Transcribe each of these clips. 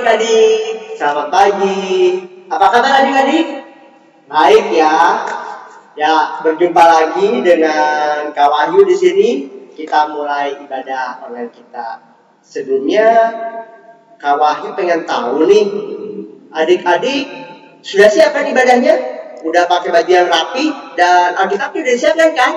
adik-adik, selamat pagi. Apa kabar adik-adik? Baik ya. Ya, berjumpa lagi dengan Kak Wahyu di sini. Kita mulai ibadah online kita. Sebelumnya, Kak Wahyu pengen tahu nih, adik-adik sudah siap kan ibadahnya? Udah pakai baju yang rapi dan Alkitabnya udah disiapkan kan?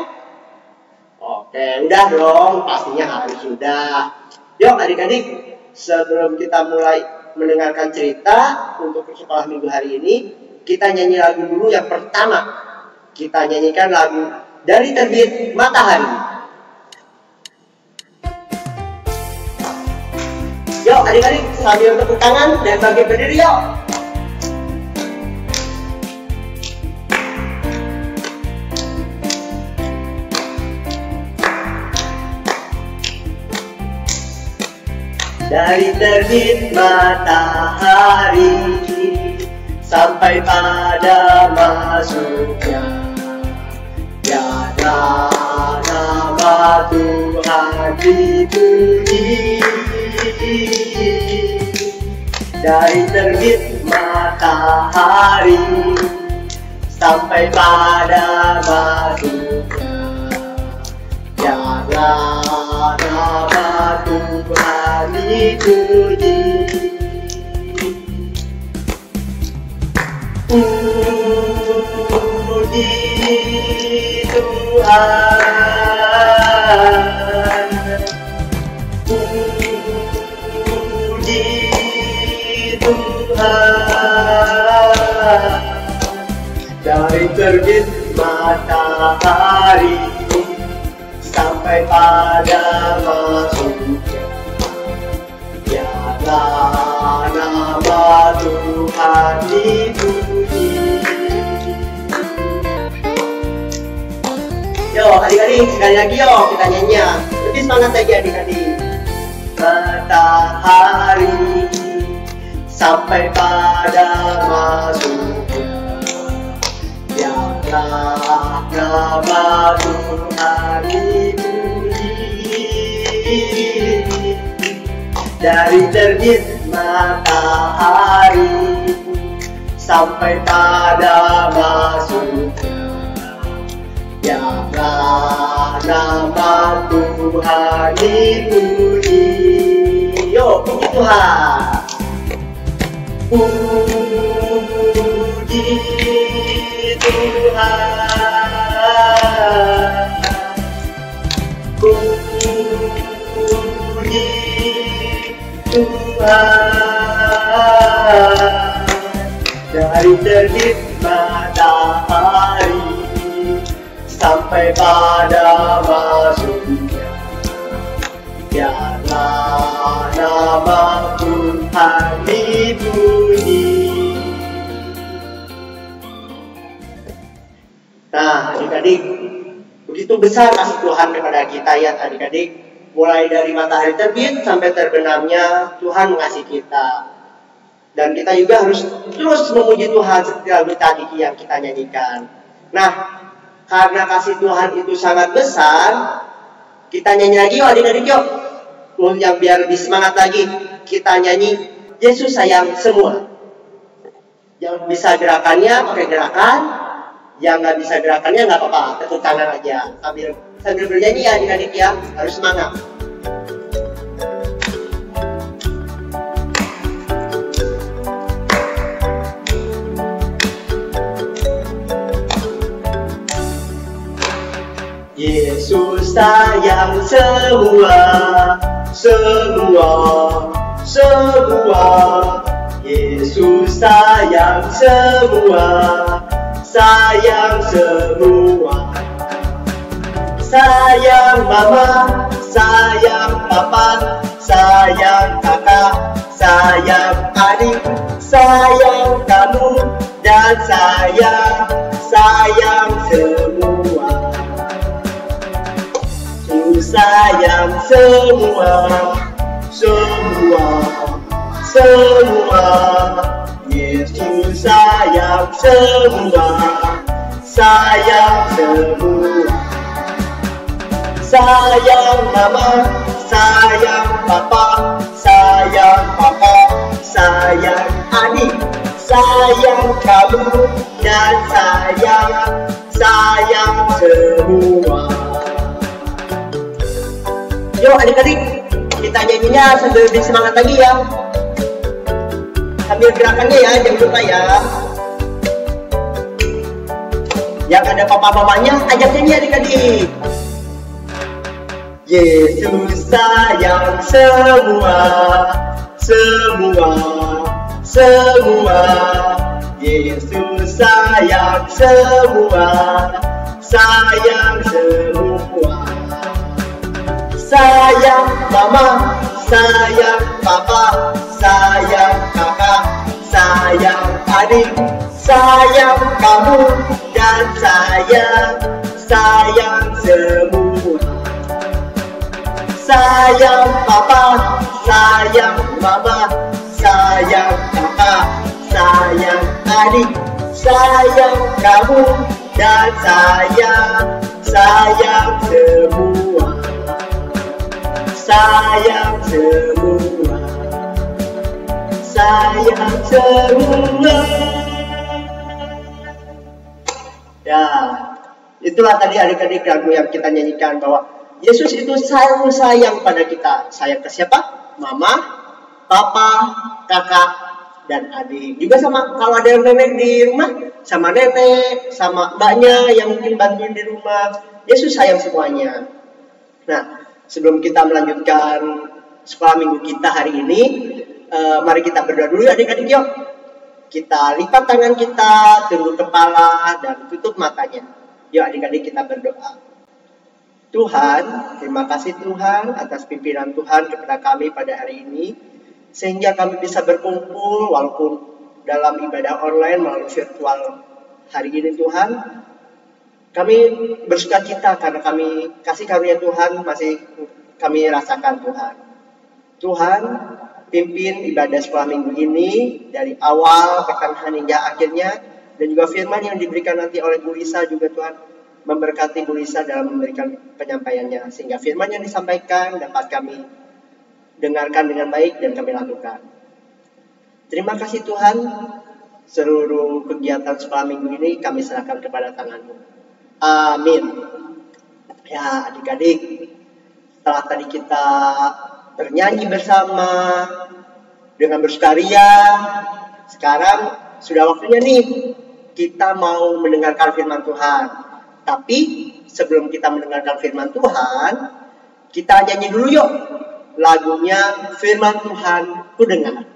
Oke, udah dong, pastinya harus sudah. Yuk adik-adik, sebelum kita mulai mendengarkan cerita untuk sekolah minggu hari ini, kita nyanyi lagu dulu yang pertama. Kita nyanyikan lagu Dari Terbit Matahari. Yuk adik-adik, sambil tepuk tangan dan bangkit berdiri yuk. Dari terbit matahari sampai pada masuknya, biarlah nama Tuhan dipuji. Dari terbit matahari sampai pada masuknya, biarlah nama Tuhan dipuji. Puji Tuhan, puji Tuhan. Dari terbit matahari sampai pada masuknya, biarlah nama Tuhan dipuji. Yo adik-adik, sekali lagi yo kita nyanyi. Lebih semangat lagi adik-adik. Matahari sampai pada masuknya, biarlah nama Tuhan dipuji. Dari terbit matahari sampai pada masuknya, biarlah nama Tuhan dipuji. Yo, puji Tuhan. Puji Tuhan, puji Tuhan. Dari terbit matahari sampai pada masuknya, biarlah nama Tuhan dipuji. Nah adik-adik, begitu besar kasih Tuhan kepada kita ya adik-adik. Mulai dari matahari terbit sampai terbenamnya, Tuhan mengasihi kita. Dan kita juga harus terus memuji Tuhan seperti lagu tadi yang kita nyanyikan. Nah, karena kasih Tuhan itu sangat besar, kita nyanyi lagi yuk adik-adik yuk. Yang biar lebih semangat lagi, kita nyanyi Yesus sayang semua. Yang bisa gerakannya pakai gerakan, yang nggak bisa gerakannya nggak apa-apa, tepuk tangan aja sambil bernyanyi ya adik-adik ya, harus semangat. Yesus sayang semua, semua, semua. Yesus sayang semua, sayang semua. Sayang mama, sayang papa, sayang kakak, sayang adik, sayang kamu, dan sayang semua. Ku sayang semua, semua, semua. Yesus sayang semua, sayang semua. Sayang mama, sayang papa, sayang papa, sayang sayang adik, sayang kamu, dan sayang semua. Yuk adik-adik, kita nyanyinya sambil lebih semangat lagi ya. Sambil gerakannya ya, jangan lupa ya. Yang ada papa mamanya, ajak nyanyi adik-adik. Yesus sayang semua, semua, semua. Yesus sayang semua, sayang semua. Sayang mama, sayang papa, sayang kakak, sayang adik, sayang kamu, dan sayang semua. Sayang papa, sayang mama, sayang kakak, sayang adik, sayang kamu, dan sayang semua. Sayang semua, sayang semua. Ya, itulah tadi adik-adik lagu yang kita nyanyikan bahwa Yesus itu selalu sayang pada kita. Sayang ke siapa? Mama, papa, kakak, dan adik. Juga sama kalau ada yang nenek di rumah, sama nenek, sama mbaknya yang mungkin bantuin di rumah. Yesus sayang semuanya. Nah, sebelum kita melanjutkan sekolah minggu kita hari ini, mari kita berdoa dulu adik-adik yuk. Kita lipat tangan kita, tunduk kepala, dan tutup matanya. Yuk adik-adik kita berdoa. Tuhan, terima kasih Tuhan atas pimpinan Tuhan kepada kami pada hari ini. Sehingga kami bisa berkumpul walaupun dalam ibadah online melalui virtual hari ini Tuhan. Kami bersuka cita karena kami kasih karunia Tuhan masih kami rasakan Tuhan. Tuhan, pimpin ibadah sekolah minggu ini dari awal pertengahan hingga akhirnya, dan juga firman yang diberikan nanti oleh Bu Lisa juga Tuhan memberkati Bu Lisa dalam memberikan penyampaiannya, sehingga firman yang disampaikan dapat kami dengarkan dengan baik dan kami lakukan. Terima kasih Tuhan, seluruh kegiatan sekolah minggu ini kami serahkan kepada tangan-Mu. Amin. Ya adik-adik, setelah tadi kita bernyanyi bersama dengan bersukaria, sekarang sudah waktunya nih kita mau mendengarkan firman Tuhan. Tapi sebelum kita mendengarkan firman Tuhan, kita nyanyi dulu yuk lagunya Firman Tuhan Ku Dengar.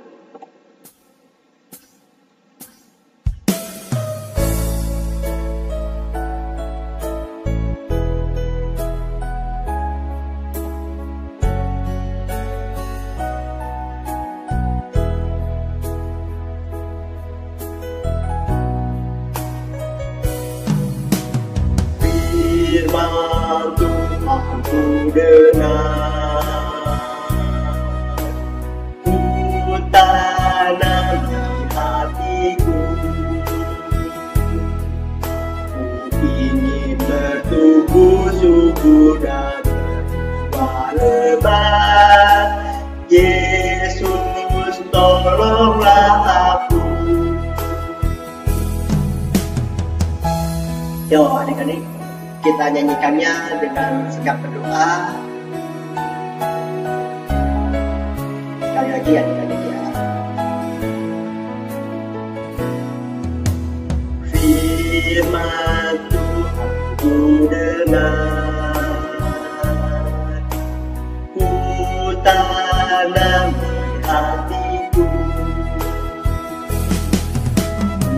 Firman Tuhan ku dengar, ku tanam di hatiku. Ku ingin bertumbuh subur dan berbuah lebat. Yesus tolonglah aku. Yo adik-adik, kita nyanyikannya dengan sikap berdoa. Sekali lagi adik-adik ya. Firman Tuhan ku dengar, ku tanam di hatiku.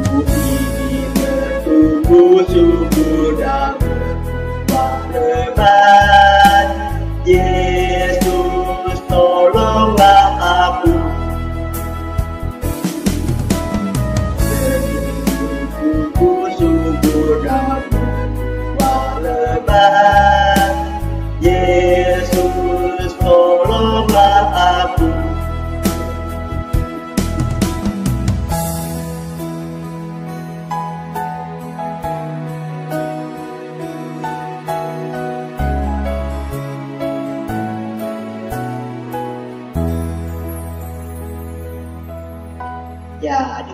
Ku ingin bertumbuh subur dan lebat. Yesus tolonglah aku. Hidupku subur dan berbuah lebat. Yesus tolonglah aku.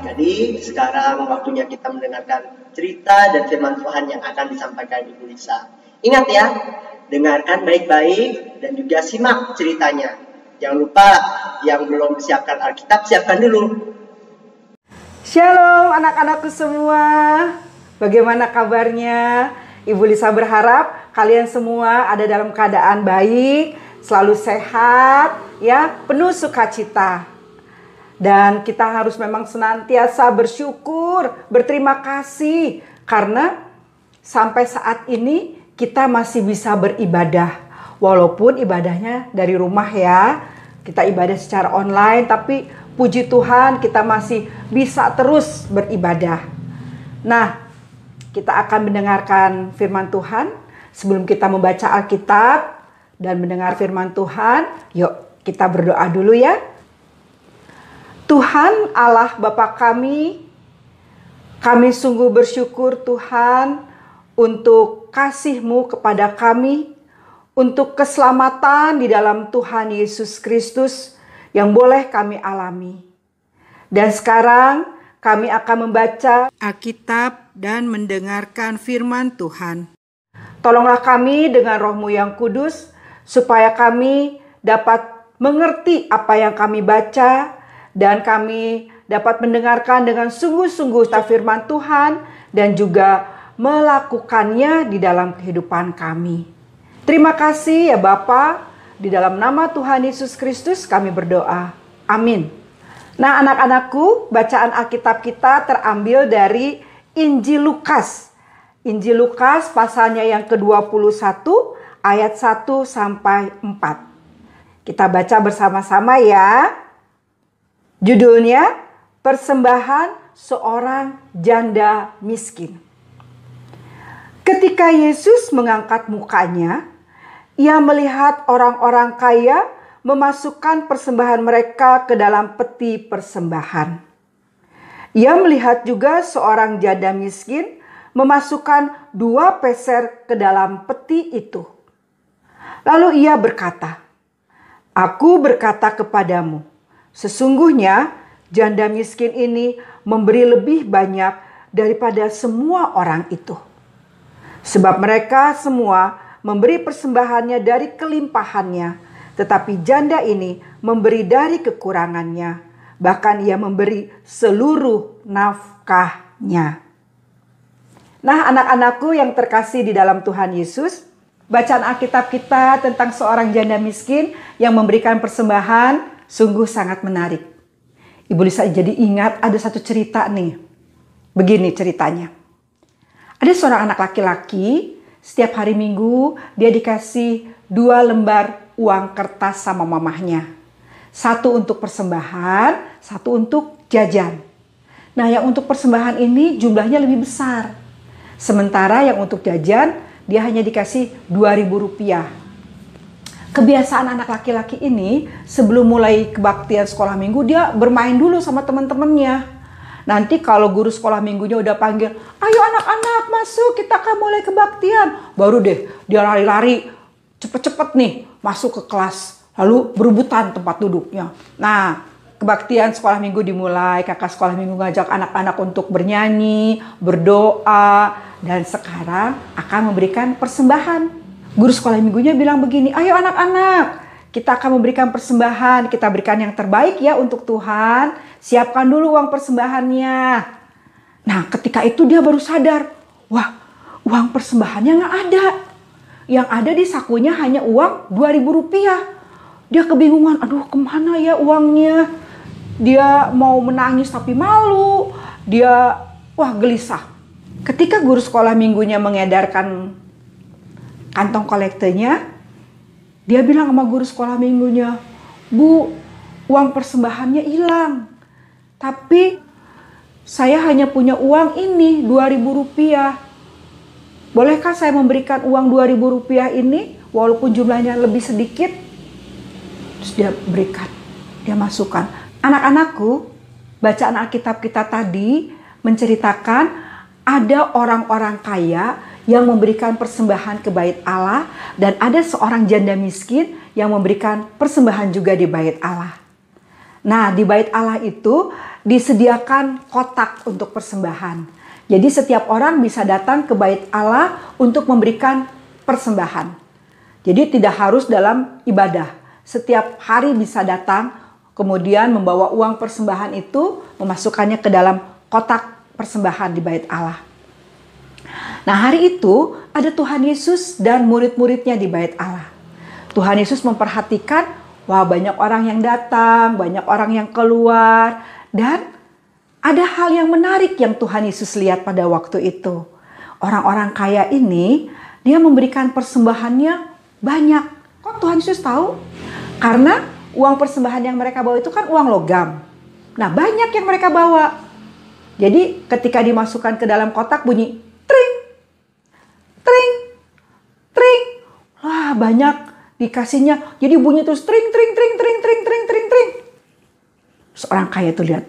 adik-adik, sekarang waktunya kita mendengarkan cerita dan firman Tuhan yang akan disampaikan Ibu Lisa. Ingat ya, dengarkan baik-baik dan juga simak ceritanya. Jangan lupa yang belum siapkan Alkitab, siapkan dulu. Shalom anak-anakku semua. Bagaimana kabarnya? Ibu Lisa berharap kalian semua ada dalam keadaan baik, selalu sehat, ya, penuh sukacita. Dan kita harus memang senantiasa bersyukur, berterima kasih karena sampai saat ini kita masih bisa beribadah. Walaupun ibadahnya dari rumah ya, kita ibadah secara online, tapi puji Tuhan kita masih bisa terus beribadah. Nah, kita akan mendengarkan firman Tuhan. Sebelum kita membaca Alkitab dan mendengar firman Tuhan, yuk kita berdoa dulu ya. Tuhan Allah Bapa kami sungguh bersyukur Tuhan untuk kasih-Mu kepada kami, untuk keselamatan di dalam Tuhan Yesus Kristus yang boleh kami alami. Dan sekarang kami akan membaca Alkitab dan mendengarkan firman Tuhan. Tolonglah kami dengan Roh-Mu yang kudus, supaya kami dapat mengerti apa yang kami baca, dan kami dapat mendengarkan dengan sungguh-sungguh firman Tuhan dan juga melakukannya di dalam kehidupan kami. Terima kasih ya Bapa, di dalam nama Tuhan Yesus Kristus kami berdoa. Amin. Nah anak-anakku, bacaan Alkitab kita terambil dari Injil Lukas. Injil Lukas pasalnya yang ke-21 ayat 1 sampai 4. Kita baca bersama-sama ya. Judulnya Persembahan Seorang Janda Miskin. Ketika Yesus mengangkat mukanya, Ia melihat orang-orang kaya memasukkan persembahan mereka ke dalam peti persembahan. Ia melihat juga seorang janda miskin memasukkan 2 peser ke dalam peti itu. Lalu ia berkata, "Aku berkata kepadamu, sesungguhnya janda miskin ini memberi lebih banyak daripada semua orang itu. Sebab mereka semua memberi persembahannya dari kelimpahannya, tetapi janda ini memberi dari kekurangannya, bahkan ia memberi seluruh nafkahnya." Nah anak-anakku yang terkasih di dalam Tuhan Yesus, bacaan Alkitab kita tentang seorang janda miskin yang memberikan persembahan sungguh sangat menarik. Ibu Lisa jadi ingat ada satu cerita nih. Begini ceritanya. Ada seorang anak laki-laki, setiap hari Minggu dia dikasih 2 lembar uang kertas sama mamahnya. 1 untuk persembahan, 1 untuk jajan. Nah yang untuk persembahan ini jumlahnya lebih besar. Sementara yang untuk jajan dia hanya dikasih Rp2.000. Kebiasaan anak laki-laki ini sebelum mulai kebaktian sekolah minggu dia bermain dulu sama teman-temannya. Nanti kalau guru sekolah minggunya udah panggil, "Ayo anak-anak masuk, kita akan mulai kebaktian." Baru deh dia lari-lari cepet-cepet nih masuk ke kelas. Lalu berebutan tempat duduknya. Nah kebaktian sekolah minggu dimulai. Kakak sekolah minggu ngajak anak-anak untuk bernyanyi, berdoa. Dan sekarang akan memberikan persembahan. Guru sekolah minggunya bilang begini, "Ayo anak-anak, kita akan memberikan persembahan. Kita berikan yang terbaik ya untuk Tuhan. Siapkan dulu uang persembahannya." Nah ketika itu dia baru sadar, wah uang persembahannya nggak ada. Yang ada di sakunya hanya uang Rp2.000. Dia kebingungan, aduh kemana ya uangnya. Dia mau menangis tapi malu. Dia gelisah. Ketika guru sekolah minggunya mengedarkan kantong kolektenya, dia bilang sama guru sekolah minggunya, "Bu, uang persembahannya hilang. Tapi saya hanya punya uang ini Rp2.000. Bolehkah saya memberikan uang Rp2.000 ini walaupun jumlahnya lebih sedikit?" Terus dia berikan, dia masukkan. Anak-anakku, bacaan Alkitab kita tadi menceritakan ada orang-orang kaya yang memberikan persembahan ke bait Allah dan ada seorang janda miskin yang memberikan persembahan juga di bait Allah. Nah, di bait Allah itu disediakan kotak untuk persembahan. Jadi setiap orang bisa datang ke bait Allah untuk memberikan persembahan. Jadi tidak harus dalam ibadah. Setiap hari bisa datang, kemudian membawa uang persembahan itu, memasukkannya ke dalam kotak persembahan di bait Allah. Nah, hari itu ada Tuhan Yesus dan murid-muridnya di bait Allah. Tuhan Yesus memperhatikan, wah banyak orang yang datang, banyak orang yang keluar. Dan ada hal yang menarik yang Tuhan Yesus lihat pada waktu itu. Orang-orang kaya ini, dia memberikan persembahannya banyak. Kok Tuhan Yesus tahu? Karena uang persembahan yang mereka bawa itu kan uang logam. Nah, banyak yang mereka bawa. Jadi ketika dimasukkan ke dalam kotak bunyi tring, tring, tring. Wah, banyak dikasihnya. Jadi bunyi terus tring, tring, tring, tring, tring, tring, tring, tring. Seorang kaya itu lihat.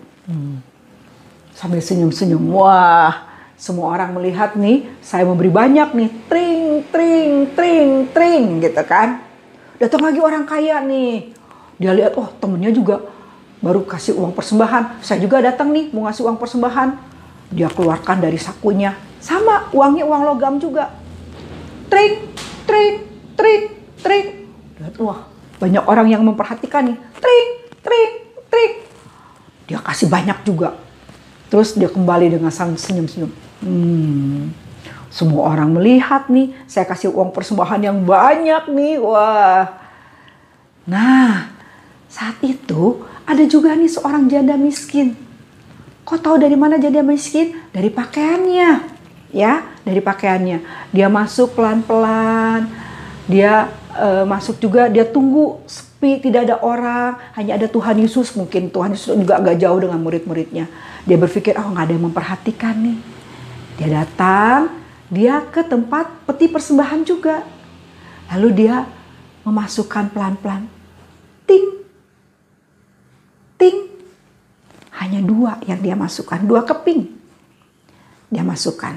Sambil senyum-senyum. Wah, semua orang melihat nih, saya memberi banyak nih. Tring, tring, tring, tring, gitu kan. Datang lagi orang kaya nih. Dia lihat, oh temennya juga baru kasih uang persembahan. Saya juga datang nih, mau ngasih uang persembahan. Dia keluarkan dari sakunya. Sama, uangnya uang logam juga. Tring, tring, tring, tring. Lihat, wah, banyak orang yang memperhatikan nih. Tring, tring, tring. Dia kasih banyak juga. Terus dia kembali dengan senyum-senyum. Semua orang melihat nih, saya kasih uang persembahan yang banyak nih. Wah. Nah, saat itu ada juga nih seorang janda miskin. Kok tahu dari mana janda miskin? Dari pakaiannya. Ya, dari pakaiannya. Dia masuk pelan-pelan. Dia masuk juga, dia tunggu sepi, tidak ada orang. Hanya ada Tuhan Yesus, mungkin Tuhan Yesus juga agak jauh dengan murid-muridnya. Dia berpikir, oh nggak ada yang memperhatikan nih. Dia datang, dia ke tempat peti persembahan juga. Lalu dia memasukkan pelan-pelan. Ting, ting. Hanya 2 yang dia masukkan, 2 keping. Dia masukkan.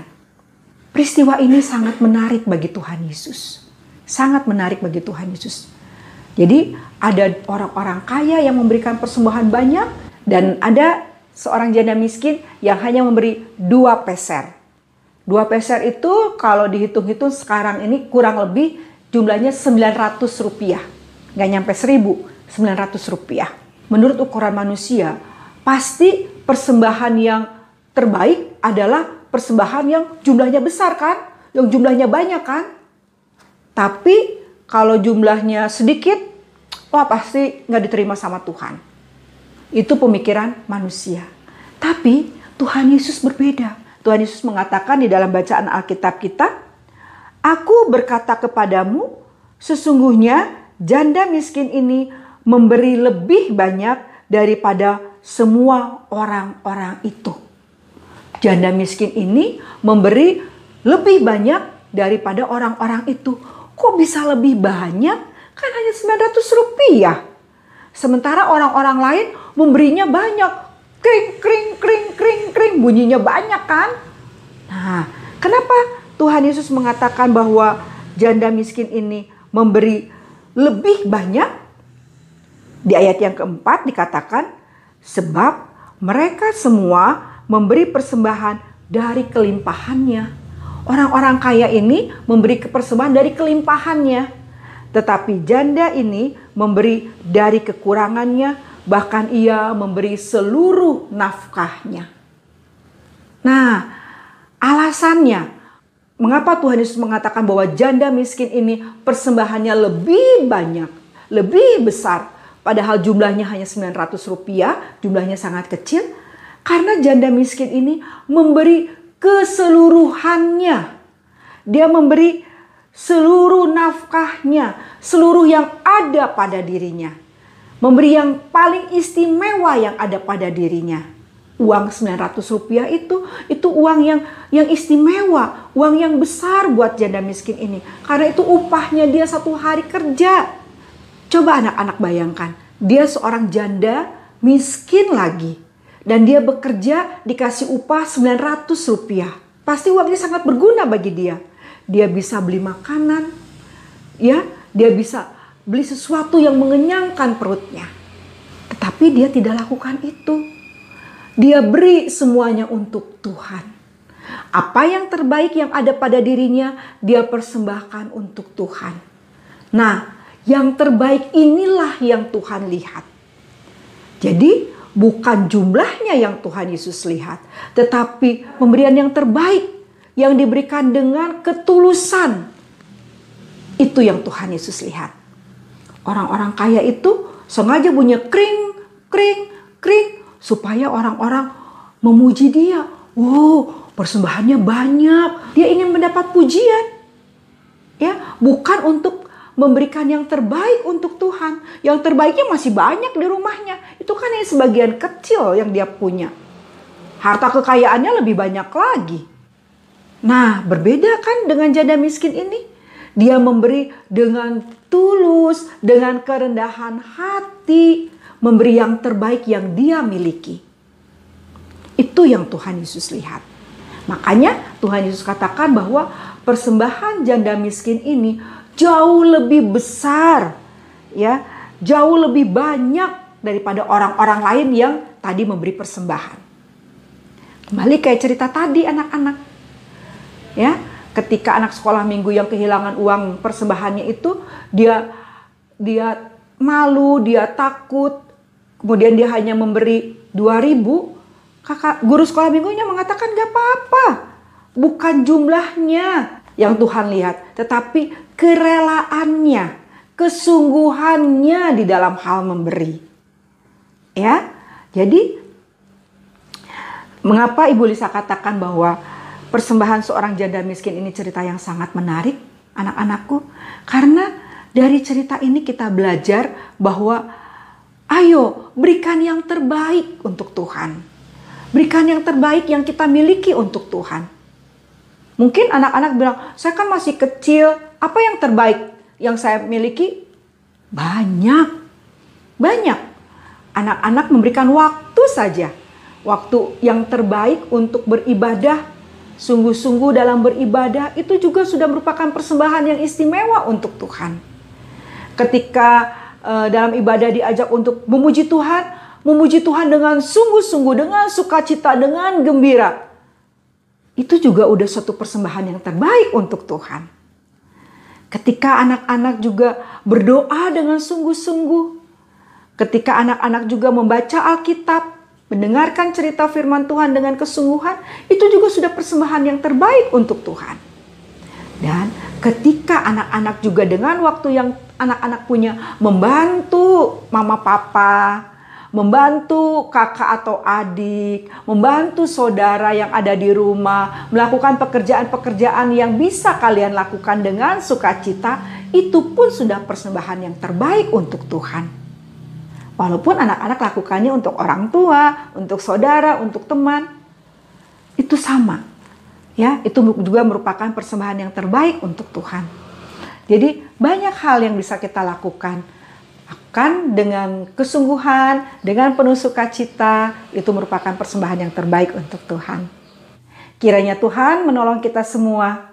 Peristiwa ini sangat menarik bagi Tuhan Yesus. Sangat menarik bagi Tuhan Yesus. Jadi ada orang-orang kaya yang memberikan persembahan banyak. Dan ada seorang janda miskin yang hanya memberi 2 peser. 2 peser itu kalau dihitung-hitung sekarang ini kurang lebih jumlahnya 900 rupiah. Nggak nyampe 1.000, 900 rupiah. Menurut ukuran manusia, pasti persembahan yang terbaik adalah persembahan yang jumlahnya besar kan? Yang jumlahnya banyak kan? Tapi kalau jumlahnya sedikit, wah pasti nggak diterima sama Tuhan. Itu pemikiran manusia. Tapi Tuhan Yesus berbeda. Tuhan Yesus mengatakan di dalam bacaan Alkitab kita, Aku berkata kepadamu, sesungguhnya janda miskin ini memberi lebih banyak daripada semua orang-orang itu. Janda miskin ini memberi lebih banyak daripada orang-orang itu. Kok bisa lebih banyak? Kan hanya 900 rupiah. Sementara orang-orang lain memberinya banyak. Kring, kring, kring, kring, kring. Bunyinya banyak kan? Nah, kenapa Tuhan Yesus mengatakan bahwa janda miskin ini memberi lebih banyak? Di ayat yang keempat dikatakan, sebab mereka semua memberi persembahan dari kelimpahannya. Orang-orang kaya ini memberi persembahan dari kelimpahannya. Tetapi janda ini memberi dari kekurangannya, bahkan ia memberi seluruh nafkahnya. Nah, alasannya mengapa Tuhan Yesus mengatakan bahwa janda miskin ini persembahannya lebih banyak, lebih besar, padahal jumlahnya hanya 900 rupiah, jumlahnya sangat kecil, karena janda miskin ini memberi keseluruhannya. Dia memberi seluruh nafkahnya, seluruh yang ada pada dirinya. Memberi yang paling istimewa yang ada pada dirinya. Uang 900 rupiah itu uang yang istimewa, uang yang besar buat janda miskin ini. Karena itu upahnya dia 1 hari kerja. Coba anak-anak bayangkan, dia seorang janda miskin lagi. Dan dia bekerja dikasih upah 900 rupiah. Pasti uangnya sangat berguna bagi dia. Dia bisa beli makanan, ya, dia bisa beli sesuatu yang mengenyangkan perutnya. Tetapi dia tidak lakukan itu. Dia beri semuanya untuk Tuhan. Apa yang terbaik yang ada pada dirinya, dia persembahkan untuk Tuhan. Nah, yang terbaik inilah yang Tuhan lihat. Jadi, bukan jumlahnya yang Tuhan Yesus lihat, tetapi pemberian yang terbaik yang diberikan dengan ketulusan. Itu yang Tuhan Yesus lihat. Orang-orang kaya itu sengaja bunyi kring, kring, kring, supaya orang-orang memuji dia. Wow, persembahannya banyak. Dia ingin mendapat pujian. Ya, bukan untuk memberikan yang terbaik untuk Tuhan. Yang terbaiknya masih banyak di rumahnya. Itu kan yang sebagian kecil yang dia punya. Harta kekayaannya lebih banyak lagi. Nah, berbeda kan dengan janda miskin ini? Dia memberi dengan tulus, dengan kerendahan hati, memberi yang terbaik yang dia miliki. Itu yang Tuhan Yesus lihat. Makanya Tuhan Yesus katakan bahwa persembahan janda miskin ini jauh lebih besar, ya, jauh lebih banyak daripada orang-orang lain yang tadi memberi persembahan. Kembali kayak cerita tadi anak-anak, ya, ketika anak sekolah minggu yang kehilangan uang persembahannya itu, dia malu, dia takut, kemudian dia hanya memberi 2.000. Kakak guru sekolah minggunya mengatakan gak apa-apa, bukan jumlahnya yang Tuhan lihat, tetapi kerelaannya, kesungguhannya di dalam hal memberi. Ya, jadi mengapa Ibu Lisa katakan bahwa persembahan seorang janda miskin ini cerita yang sangat menarik, anak-anakku? Karena dari cerita ini kita belajar bahwa ayo berikan yang terbaik untuk Tuhan. Berikan yang terbaik yang kita miliki untuk Tuhan. Mungkin anak-anak bilang, saya kan masih kecil, apa yang terbaik yang saya miliki? Banyak. Banyak. Anak-anak memberikan waktu saja. Waktu yang terbaik untuk beribadah, sungguh-sungguh dalam beribadah, itu juga sudah merupakan persembahan yang istimewa untuk Tuhan. Ketika dalam ibadah diajak untuk memuji Tuhan dengan sungguh-sungguh, dengan sukacita, dengan gembira. Itu juga udah suatu persembahan yang terbaik untuk Tuhan. Ketika anak-anak juga berdoa dengan sungguh-sungguh. Ketika anak-anak juga membaca Alkitab, mendengarkan cerita firman Tuhan dengan kesungguhan, itu juga sudah persembahan yang terbaik untuk Tuhan. Dan ketika anak-anak juga dengan waktu yang anak-anak punya, membantu mama papa, membantu kakak atau adik, membantu saudara yang ada di rumah, melakukan pekerjaan-pekerjaan yang bisa kalian lakukan dengan sukacita, itu pun sudah persembahan yang terbaik untuk Tuhan. Walaupun anak-anak lakukannya untuk orang tua, untuk saudara, untuk teman, itu sama. Ya, itu juga merupakan persembahan yang terbaik untuk Tuhan. Jadi banyak hal yang bisa kita lakukan. Akan dengan kesungguhan, dengan penuh sukacita, itu merupakan persembahan yang terbaik untuk Tuhan. Kiranya Tuhan menolong kita semua.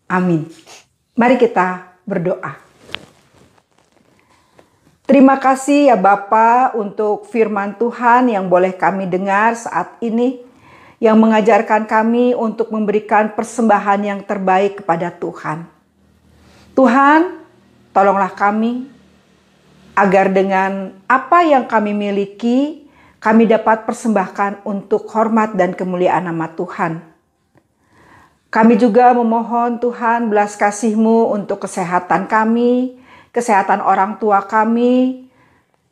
Amin. Mari kita berdoa. Terima kasih ya Bapa untuk firman Tuhan yang boleh kami dengar saat ini, yang mengajarkan kami untuk memberikan persembahan yang terbaik kepada Tuhan. Tuhan, tolonglah kami agar dengan apa yang kami miliki, kami dapat persembahkan untuk hormat dan kemuliaan nama Tuhan. Kami juga memohon Tuhan belas kasih-Mu untuk kesehatan kami, kesehatan orang tua kami,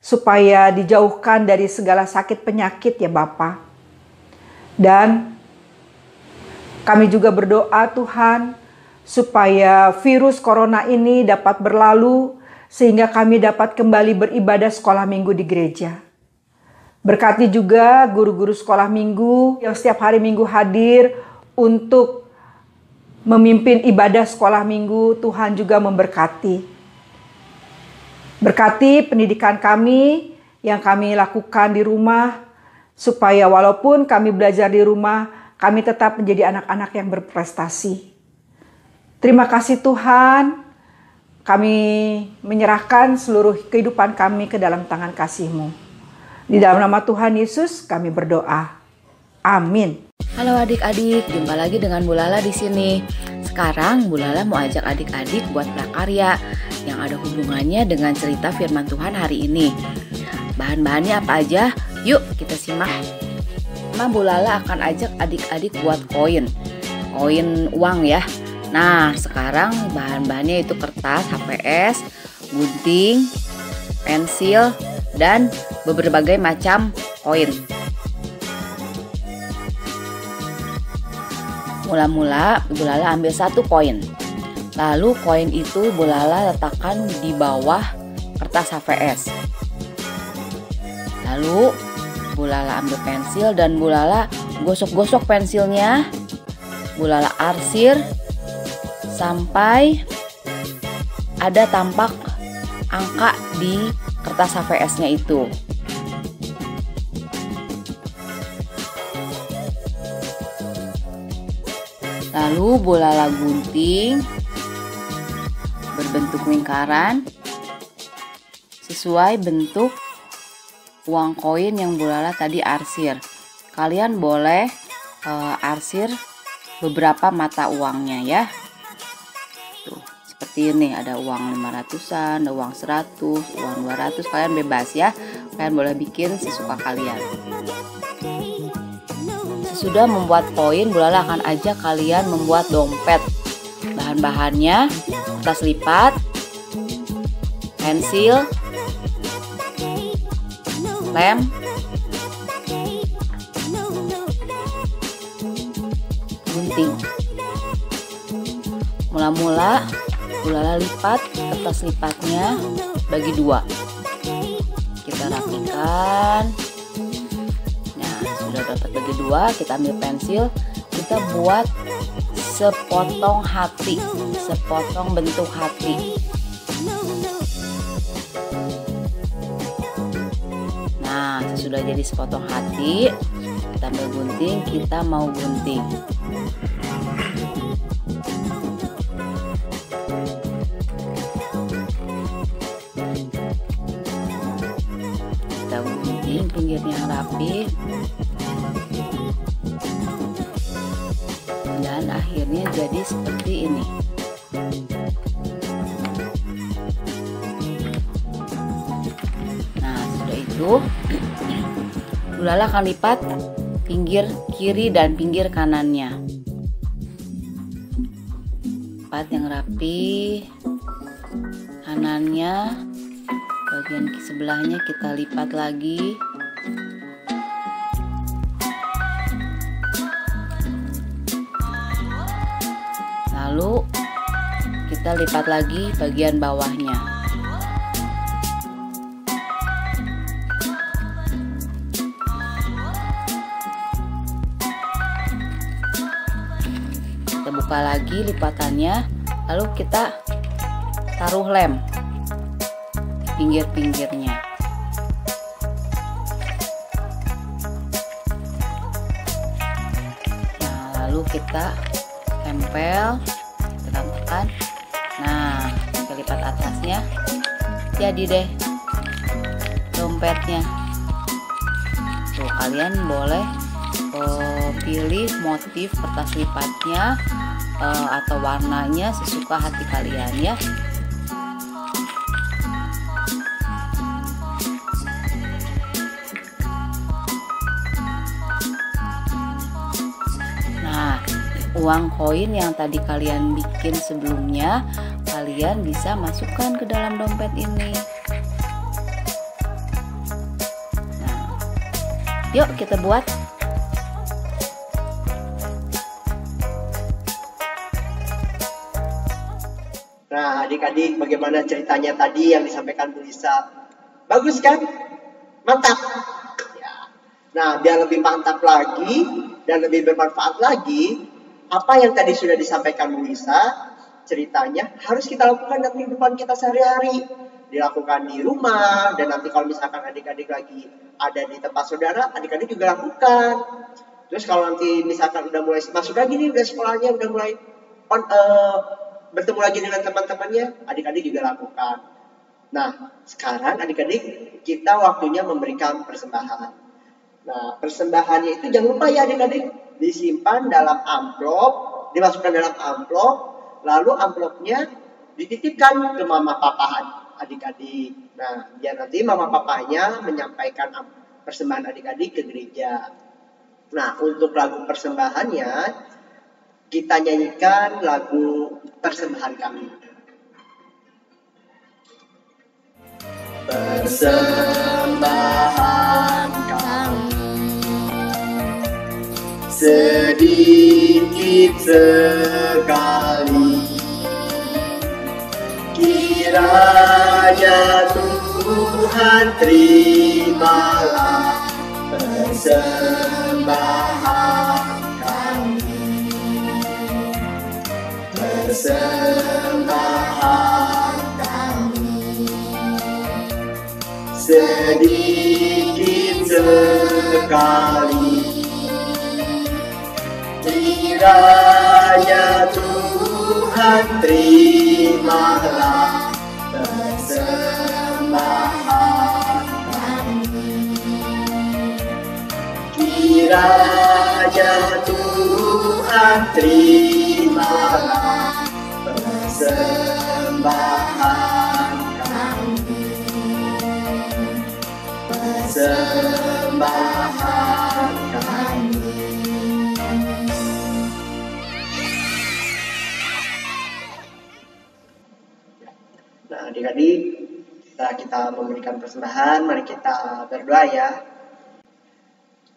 supaya dijauhkan dari segala sakit penyakit ya Bapa. Dan kami juga berdoa Tuhan, supaya virus corona ini dapat berlalu, sehingga kami dapat kembali beribadah sekolah minggu di gereja. Berkati juga guru-guru sekolah minggu yang setiap hari minggu hadir untuk memimpin ibadah sekolah minggu. Tuhan juga memberkati. Berkati pendidikan kami yang kami lakukan di rumah, supaya walaupun kami belajar di rumah, kami tetap menjadi anak-anak yang berprestasi. Terima kasih Tuhan. Kami menyerahkan seluruh kehidupan kami ke dalam tangan kasih-Mu. Di dalam nama Tuhan Yesus kami berdoa. Amin. Halo adik-adik, jumpa lagi dengan Bu Lala di sini. Sekarang Bu Lala mau ajak adik-adik buat prakarya yang ada hubungannya dengan cerita firman Tuhan hari ini. Bahan-bahannya apa aja? Yuk kita simak. Pertama, Bu Lala akan ajak adik-adik buat koin uang ya. Nah, sekarang bahan-bahannya itu kertas, HPS, gunting, pensil, dan berbagai macam koin. Mula-mula Bu Lala ambil satu koin. Lalu koin itu Bu Lala letakkan di bawah kertas HVS. Lalu Bu Lala ambil pensil dan Bu Lala gosok-gosok pensilnya. Bu Lala arsir sampai ada tampak angka di kertas HVS-nya itu. Lalu Bu Lala gunting berbentuk lingkaran sesuai bentuk uang koin yang Bu Lala tadi arsir. Kalian boleh arsir beberapa mata uangnya ya. Tuh, seperti ini ada uang 500-an, ada uang 100, uang 200, kalian bebas ya. Kalian boleh bikin sesuka kalian. Sesudah membuat koin, Bu Lala akan ajak kalian membuat dompet. Bahan-bahannya kertas lipat, pensil, lem, gunting. Mula-mula Bu Lala lipat kertas lipatnya bagi dua. Kita rapikan. Sudah dapat bagi dua, kita ambil pensil, kita buat sepotong hati, sepotong bentuk hati. Nah, sudah jadi sepotong hati, kita ambil gunting, kita mau gunting. Kita gunting pinggirnya yang rapi. Dan akhirnya jadi seperti ini. Nah, sudah itu Bu Lala akan lipat pinggir kiri dan pinggir kanannya. Lipat yang rapi. Kanannya, bagian sebelahnya kita lipat lagi. Lalu kita lipat lagi bagian bawahnya. Kita buka lagi lipatannya, lalu kita taruh lem pinggir-pinggirnya. Nah, lalu kita tempel, kita tekan. Nah, kita lipat atasnya, jadi deh dompetnya. Tuh, kalian boleh pilih motif kertas lipatnya atau warnanya sesuka hati kalian ya. Uang koin yang tadi kalian bikin sebelumnya, kalian bisa masukkan ke dalam dompet ini. Nah, yuk kita buat. Nah, adik-adik, bagaimana ceritanya tadi yang disampaikan Bu Lisa? Bagus kan? Mantap. Ya. Nah, biar lebih mantap lagi dan lebih bermanfaat lagi, apa yang tadi sudah disampaikan Bu Lisa, ceritanya harus kita lakukan dalam kehidupan kita sehari-hari. Dilakukan di rumah, dan nanti kalau misalkan adik-adik lagi ada di tempat saudara, adik-adik juga lakukan. Terus kalau nanti misalkan udah mulai masuk lagi nih, udah sekolahnya, udah mulai bertemu lagi dengan teman-temannya, adik-adik juga lakukan. Nah, sekarang adik-adik kita waktunya memberikan persembahan. Nah, persembahannya itu jangan lupa ya adik-adik, disimpan dalam amplop, dimasukkan dalam amplop, lalu amplopnya dititipkan ke mama papa adik-adik. Nah, biar nanti mama papanya menyampaikan persembahan adik-adik ke gereja. Nah, untuk lagu persembahannya, kita nyanyikan lagu persembahan kami. Persembahan kami sedikit sekali, kiranya Tuhan terimalah persembahan kami. Persembahan kami sedikit sekali, kiranya Tuhan terimalah persembahan kami. Kiranya Tuhan terimalah persembahan kami. Persembahan kami. Nah, adik-adik, setelah kita memberikan persembahan, mari kita berdoa ya.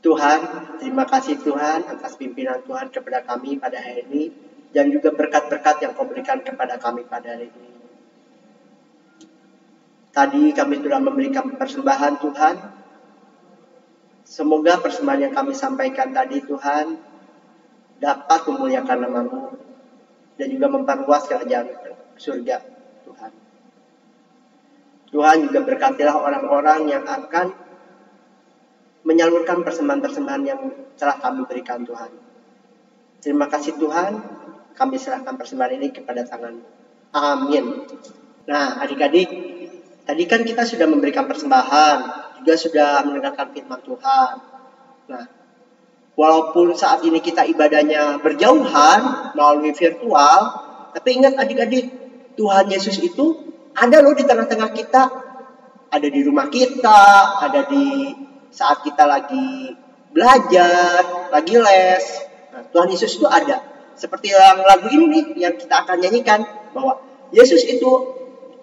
Tuhan, terima kasih Tuhan atas pimpinan Tuhan kepada kami pada hari ini, dan juga berkat-berkat yang Kau berikan kepada kami pada hari ini. Tadi kami sudah memberikan persembahan Tuhan. Semoga persembahan yang kami sampaikan tadi Tuhan dapat memuliakan nama-Mu dan juga memperluas kerajaan surga Tuhan. Tuhan juga berkatilah orang-orang yang akan menyalurkan persembahan-persembahan yang telah kami berikan Tuhan. Terima kasih Tuhan, kami serahkan persembahan ini kepada tangan-Mu. Amin. Nah, adik-adik, tadi kan kita sudah memberikan persembahan, juga sudah mendengarkan firman Tuhan. Nah, walaupun saat ini kita ibadahnya berjauhan melalui virtual, tapi ingat adik-adik, Tuhan Yesus itu ada loh di tengah-tengah kita. Ada di rumah kita, ada di saat kita lagi belajar, lagi les. Nah, Tuhan Yesus itu ada. Seperti yang lagu ini nih, yang kita akan nyanyikan, bahwa Yesus itu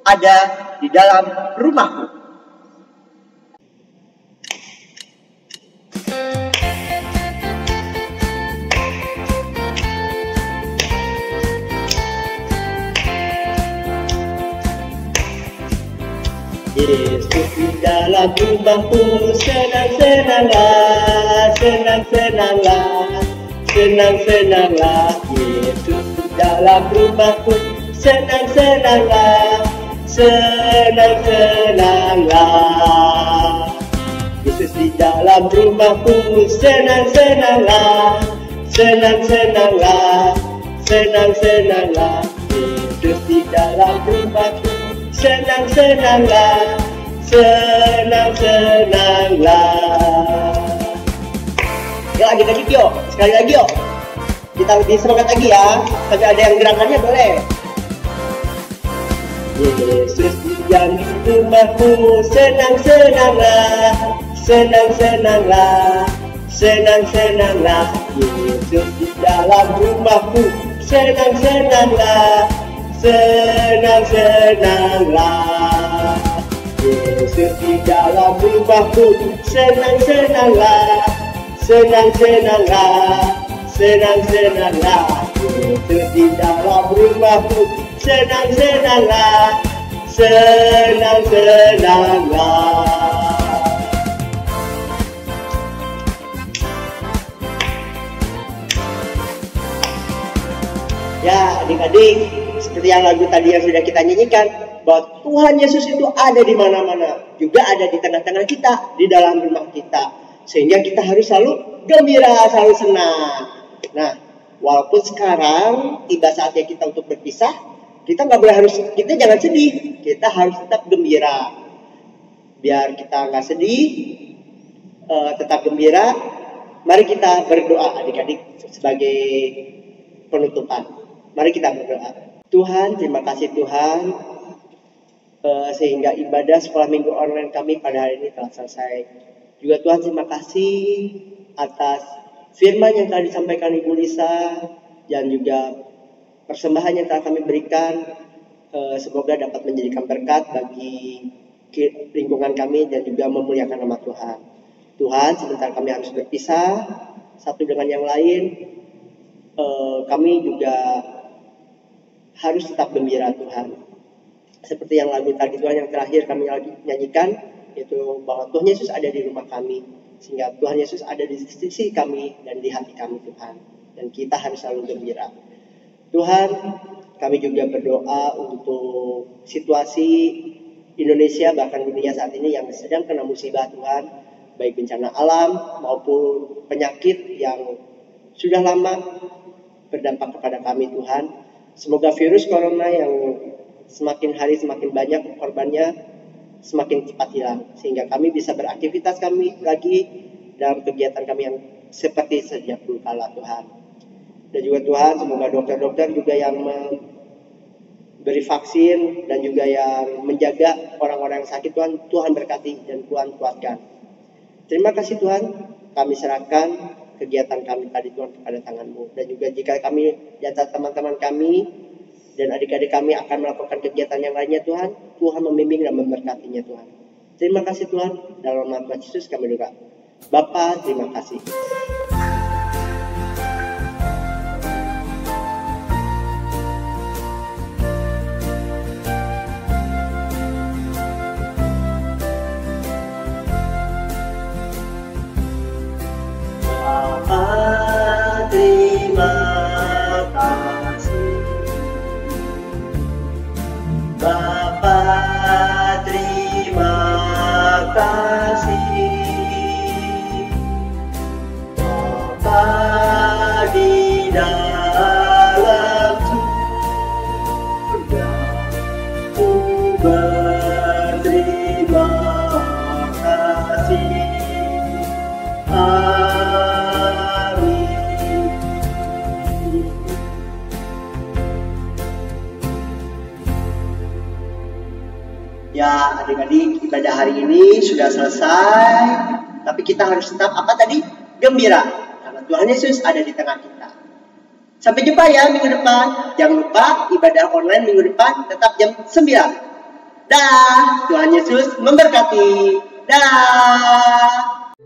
ada di dalam rumahku. Yesus di dalam rumahku, senang-senanglah, senang-senanglah, senang-senanglah. Yesus di dalam rumahku, senang-senanglah, senang-senanglah. Yesus di dalam rumahku, senang-senanglah, senang-senanglah, senang-senanglah. Yesus di dalam rumahku, senang-senanglah, senang-senanglah. Yuk adik-adik yuk, sekali lagi yuk. Kita lebih semangat lagi ya, sampai ada yang gerakannya boleh. Yesus di dalam rumahku, senang-senanglah, senang-senanglah, senang-senanglah. Yesus di dalam rumahku, senang-senanglah, senang-senanglah. Yesus di dalam rumahku, senang-senanglah, senang-senanglah, senang-senanglah. Yesus di dalam rumahku, senang-senanglah, senang-senanglah. Ya adik-adik, seperti yang lagu tadi yang sudah kita nyanyikan, bahwa Tuhan Yesus itu ada di mana-mana, juga ada di tengah-tengah kita, di dalam rumah kita, sehingga kita harus selalu gembira, selalu senang. Nah, walaupun sekarang tiba saatnya kita untuk berpisah, kita kita jangan sedih, kita harus tetap gembira, biar kita nggak sedih. tetap gembira, mari kita berdoa adik-adik sebagai penutupan. Mari kita berdoa. Tuhan, terima kasih Tuhan, sehingga ibadah sekolah minggu online kami pada hari ini telah selesai. Juga Tuhan, terima kasih atas firman yang telah disampaikan Ibu Lisa dan juga persembahan yang telah kami berikan. Semoga dapat menjadikan berkat bagi lingkungan kami dan juga memuliakan nama Tuhan. Tuhan, sebentar kami harus berpisah satu dengan yang lain. Kami juga harus tetap gembira Tuhan. Seperti yang lagu tadi Tuhan yang terakhir kami lagi nyanyikan, yaitu bahwa Tuhan Yesus ada di rumah kami, sehingga Tuhan Yesus ada di sisi kami dan di hati kami Tuhan. Dan kita harus selalu gembira. Tuhan, kami juga berdoa untuk situasi Indonesia bahkan dunia saat ini yang sedang kena musibah Tuhan, baik bencana alam maupun penyakit yang sudah lama berdampak kepada kami Tuhan. Semoga virus corona yang semakin hari semakin banyak korbannya semakin cepat hilang, sehingga kami bisa beraktivitas kami lagi dalam kegiatan kami yang seperti sejak dulu kala Tuhan. Dan juga Tuhan, semoga dokter-dokter juga yang memberi vaksin dan juga yang menjaga orang-orang yang sakit Tuhan berkati dan Tuhan kuatkan. Terima kasih Tuhan, kami serahkan kegiatan kami tadi Tuhan kepada tangan-Mu. Dan juga jika kami dan teman-teman kami dan adik-adik kami akan melakukan kegiatan yang lainnya Tuhan, Tuhan membimbing dan memberkatinya Tuhan. Terima kasih Tuhan, dalam nama Tuhan Yesus kami doa. Bapa, terima kasih. Bapa, terima kasih. Bapa di dalam surga, ku berterima kasih. Ya adik-adik, ibadah hari ini sudah selesai, tapi kita harus tetap apa tadi? Gembira, karena Tuhan Yesus ada di tengah kita. Sampai jumpa ya minggu depan. Jangan lupa ibadah online minggu depan tetap jam 9. Dah, Tuhan Yesus memberkati. Dah.